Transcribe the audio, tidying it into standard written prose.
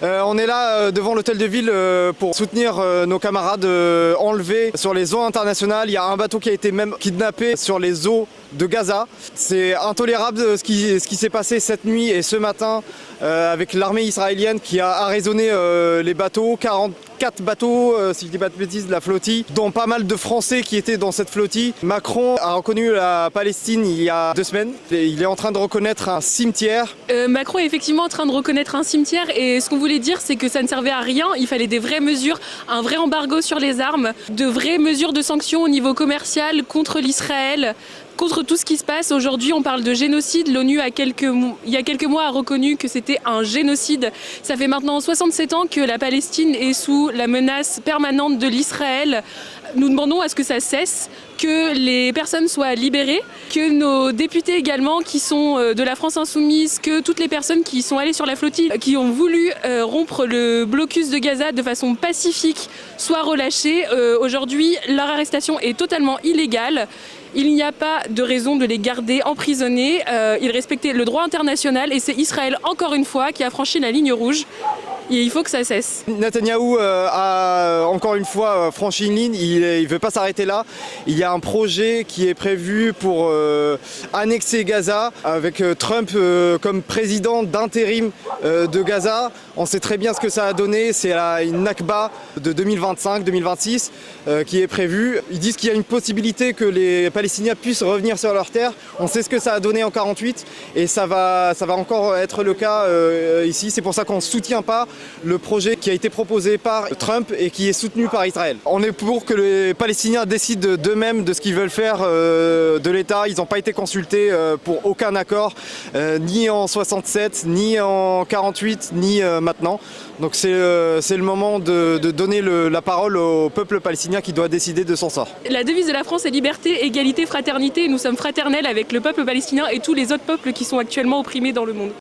On est là devant l'hôtel de ville pour soutenir nos camarades enlevés sur les eaux internationales. Il y a un bateau qui a été même kidnappé sur les eaux de Gaza. C'est intolérable ce qui s'est passé cette nuit et ce matin avec l'armée israélienne qui a arraisonné les bateaux, 44 bateaux, si je ne dis pas de bêtises, de la flottille, dont pas mal de Français qui étaient dans cette flottille. Macron a reconnu la Palestine il y a 2 semaines. Et il est en train de reconnaître un cimetière. Macron est effectivement en train de reconnaître un cimetière et ce qu'on voulait dire, c'est que ça ne servait à rien. Il fallait des vraies mesures, un vrai embargo sur les armes, de vraies mesures de sanctions au niveau commercial contre l'Israël, contre tout ce qui se passe. Aujourd'hui, on parle de génocide. L'ONU, il y a quelques mois, a reconnu que c'était un génocide. Ça fait maintenant 67 ans que la Palestine est sous la menace permanente de l'Israël. Nous demandons à ce que ça cesse, que les personnes soient libérées, que nos députés également, qui sont de la France Insoumise, que toutes les personnes qui sont allées sur la flottille, qui ont voulu rompre le blocus de Gaza de façon pacifique, soient relâchées. Aujourd'hui, leur arrestation est totalement illégale. Il n'y a pas de raison de les garder emprisonnés. Ils respectaient le droit international et c'est Israël, encore une fois, qui a franchi la ligne rouge. Et il faut que ça cesse. Netanyahou a encore une fois franchi une ligne, il ne veut pas s'arrêter là. Il y a un projet qui est prévu pour annexer Gaza avec Trump comme président d'intérim de Gaza. On sait très bien ce que ça a donné, c'est une Nakba de 2025-2026 qui est prévue. Ils disent qu'il y a une possibilité que les Palestiniens puissent revenir sur leur terre. On sait ce que ça a donné en 48 et ça va encore être le cas ici. C'est pour ça qu'on ne soutient pas le projet qui a été proposé par Trump et qui est soutenu par Israël. On est pour que les Palestiniens décident d'eux-mêmes de ce qu'ils veulent faire de l'État. Ils n'ont pas été consultés pour aucun accord, ni en 67, ni en 48, ni maintenant. Donc c'est le moment de donner la parole au peuple palestinien qui doit décider de son sort. La devise de la France est liberté, égalité, fraternité. Nous sommes fraternels avec le peuple palestinien et tous les autres peuples qui sont actuellement opprimés dans le monde.